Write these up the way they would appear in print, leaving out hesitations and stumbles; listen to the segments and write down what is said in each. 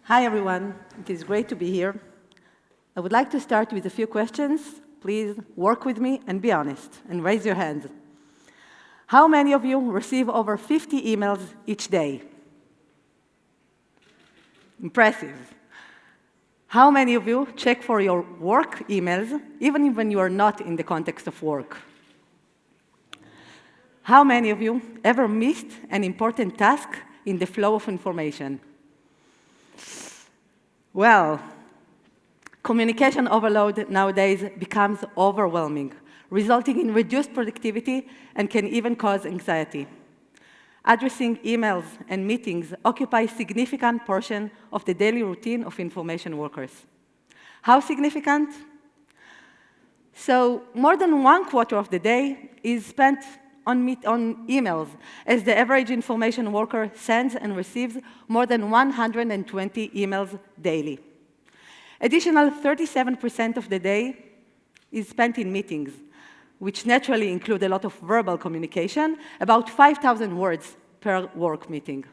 Hi, everyone. It is great to be here. I would like to start with a few questions. Please work with me and be honest, and raise your hand. How many of you receive over 50 emails each day? Impressive. How many of you check for your work emails, even when you are not in the context of work? How many of you ever missed an important task in the flow of information? Well, communication overload nowadays becomes overwhelming, resulting in reduced productivity and can even cause anxiety. Addressing emails and meetings occupy a significant portion of the daily routine of information workers. How significant? So, more than 1/4 of the day is spent on emails, as the average information worker sends and receives more than 120 emails daily. Additional 37% of the day is spent in meetings, which naturally include a lot of verbal communication, about 5,000 words per work meeting.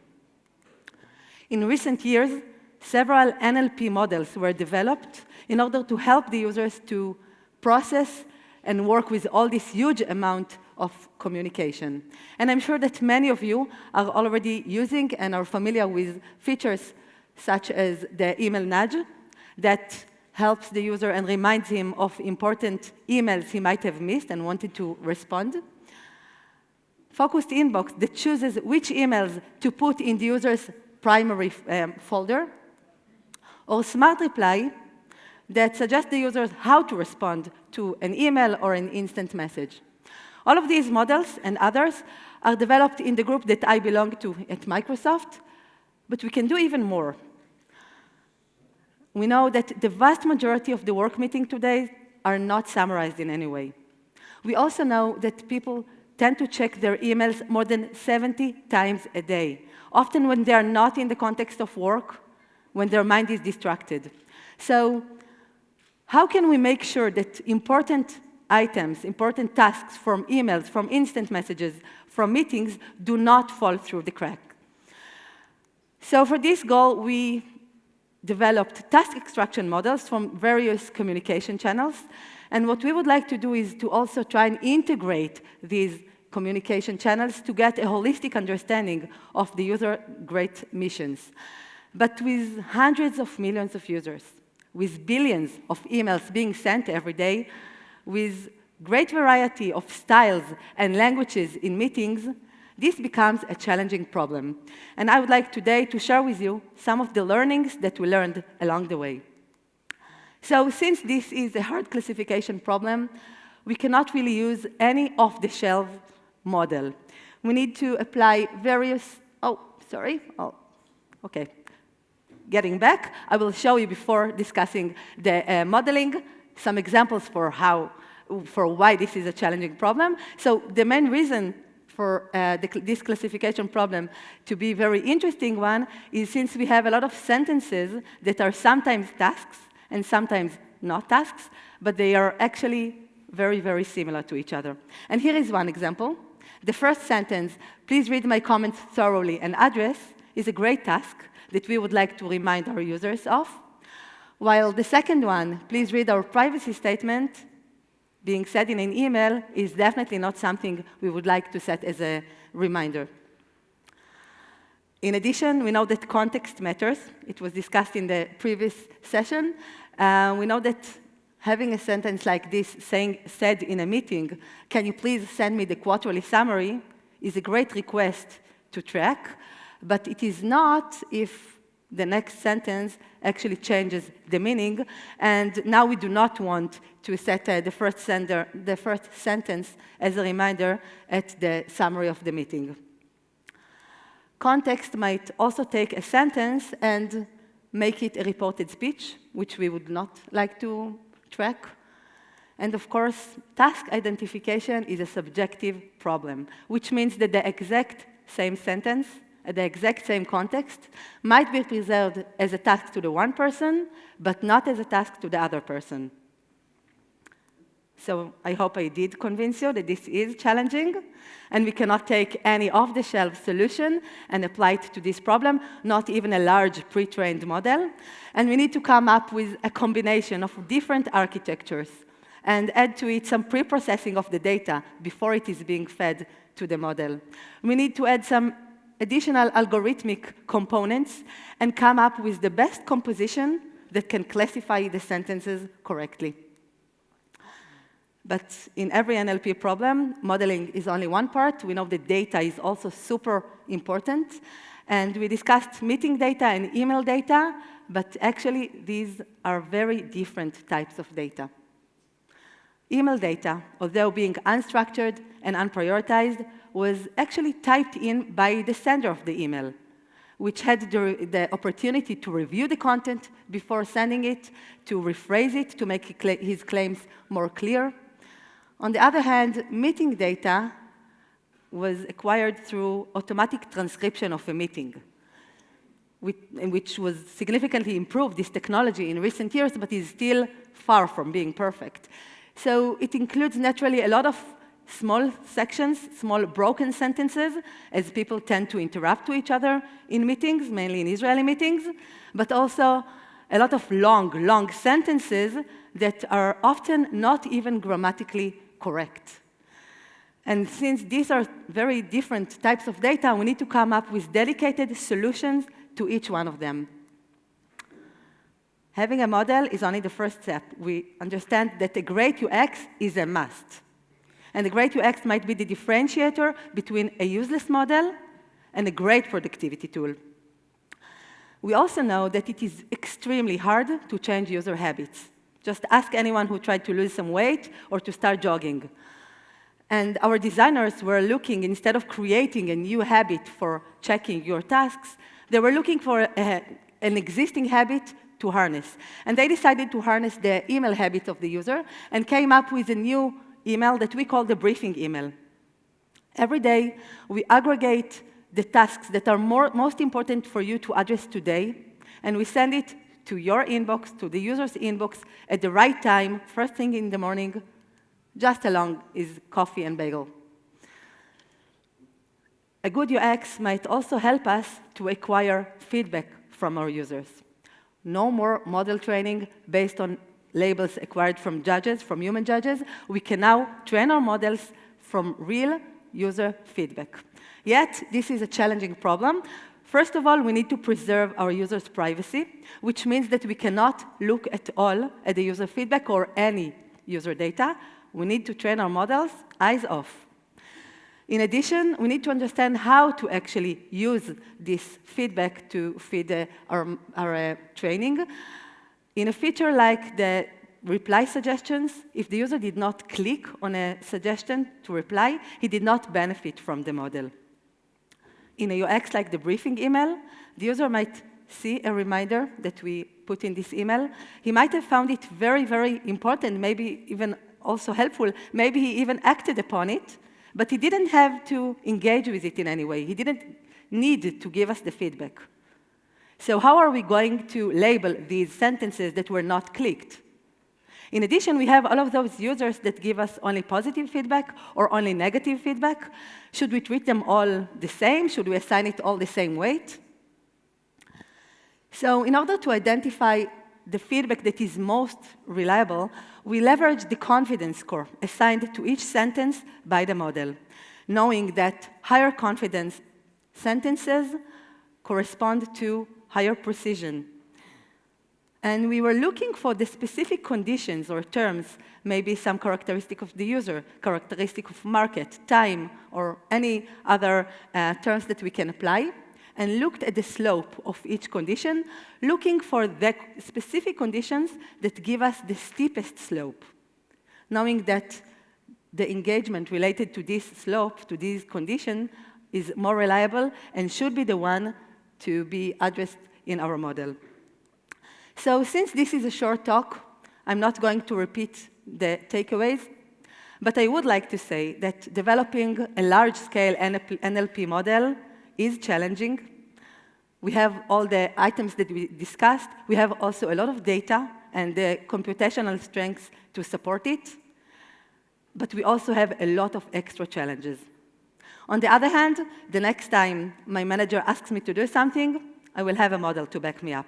In recent years, several NLP models were developed in order to help the users to process and work with all this huge amount of communication. And I'm sure that many of you are already using and are familiar with features such as the email nudge that helps the user and reminds him of important emails he might have missed and wanted to respond. Focused inbox that chooses which emails to put in the user's primary folder. Or smart reply that suggests the user how to respond to an email or an instant message. All of these models and others are developed in the group that I belong to at Microsoft, but we can do even more. We know that the vast majority of the work meetings today are not summarized in any way. We also know that people tend to check their emails more than 70 times a day, often when they are not in the context of work, when their mind is distracted. So, how can we make sure that important items, important tasks from emails, from instant messages, from meetings do not fall through the crack? So for this goal, we developed task extraction models from various communication channels. And what we would like to do is to also try and integrate these communication channels to get a holistic understanding of the user great missions. But with hundreds of millions of users, with billions of emails being sent every day, with great variety of styles and languages in meetings, this becomes a challenging problem. And I would like today to share with you some of the learnings that we learned along the way. So since this is a hard classification problem, we cannot really use any off-the-shelf model. We need to apply various, Getting back, I will show you before discussing the modeling, some examples for why this is a challenging problem. So the main reason for this classification problem to be a very interesting one is since we have a lot of sentences that are sometimes tasks and sometimes not tasks, but they are actually very, very similar to each other. And here is one example. The first sentence, please read my comments thoroughly and address, is a great task that we would like to remind our users of. While the second one, please read our privacy statement, being said in an email, is definitely not something we would like to set as a reminder. In addition, we know that context matters. It was discussed in the previous session. We know that having a sentence like this said in a meeting, can you please send me the quarterly summary, is a great request to track, but it is not if the next sentence actually changes the meaning, and now we do not want to set the first sentence as a reminder at the summary of the meeting. Context might also take a sentence and make it a reported speech, which we would not like to track. And of course, task identification is a subjective problem, which means that the exact same sentence, the exact same context, might be preserved as a task to the one person, but not as a task to the other person. So I hope I did convince you that this is challenging, and we cannot take any off-the-shelf solution and apply it to this problem, not even a large pre-trained model. And we need to come up with a combination of different architectures and add to it some pre-processing of the data before it is being fed to the model. We need to add some additional algorithmic components and come up with the best composition that can classify the sentences correctly. But in every NLP problem, modeling is only one part. We know that data is also super important. And we discussed meeting data and email data, but actually these are very different types of data. Email data, although being unstructured and unprioritized, was actually typed in by the sender of the email, which had the opportunity to review the content before sending it, to rephrase it, to make his claims more clear. On the other hand, meeting data was acquired through automatic transcription of a meeting, which was significantly improved, this technology, in recent years, but is still far from being perfect. So it includes naturally a lot of small sections, small broken sentences, as people tend to interrupt to each other in meetings, mainly in Israeli meetings, but also a lot of long sentences that are often not even grammatically correct. And since these are very different types of data, we need to come up with dedicated solutions to each one of them. Having a model is only the first step. We understand that a great UX is a must. And a great UX might be the differentiator between a useless model and a great productivity tool. We also know that it is extremely hard to change user habits. Just ask anyone who tried to lose some weight or to start jogging. And our designers were looking, instead of creating a new habit for checking your tasks, they were looking for an existing habit to harness. And they decided to harness the email habit of the user and came up with a new email that we call the briefing email. Every day, we aggregate the tasks that are most important for you to address today, and we send it to your inbox, to the user's inbox, at the right time, first thing in the morning, just along is coffee and bagel. A good UX might also help us to acquire feedback from our users. No more model training based on labels acquired from judges, from human judges. We can now train our models from real user feedback. Yet, this is a challenging problem. First of all, we need to preserve our users' privacy, which means that we cannot look at all at the user feedback or any user data. We need to train our models eyes off. In addition, we need to understand how to actually use this feedback to feed our training. In a feature like the reply suggestions, if the user did not click on a suggestion to reply, he did not benefit from the model. In a UX like the briefing email, the user might see a reminder that we put in this email. He might have found it very, very important, maybe even also helpful. Maybe he even acted upon it, but he didn't have to engage with it in any way. He didn't need to give us the feedback. So how are we going to label these sentences that were not clicked? In addition, we have all of those users that give us only positive feedback or only negative feedback. Should we treat them all the same? Should we assign it all the same weight? So in order to identify the feedback that is most reliable, we leverage the confidence score assigned to each sentence by the model, knowing that higher confidence sentences correspond to higher precision. And we were looking for the specific conditions or terms, maybe some characteristic of the user, characteristic of market, time, or any other terms that we can apply, and looked at the slope of each condition, looking for the specific conditions that give us the steepest slope, knowing that the engagement related to this slope, to this condition, is more reliable and should be the one to be addressed in our model. So since this is a short talk, I'm not going to repeat the takeaways, but I would like to say that developing a large-scale NLP model is challenging. We have all the items that we discussed. We have also a lot of data and the computational strengths to support it. but we also have a lot of extra challenges. On the other hand, the next time my manager asks me to do something, I will have a model to back me up.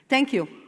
Thank you.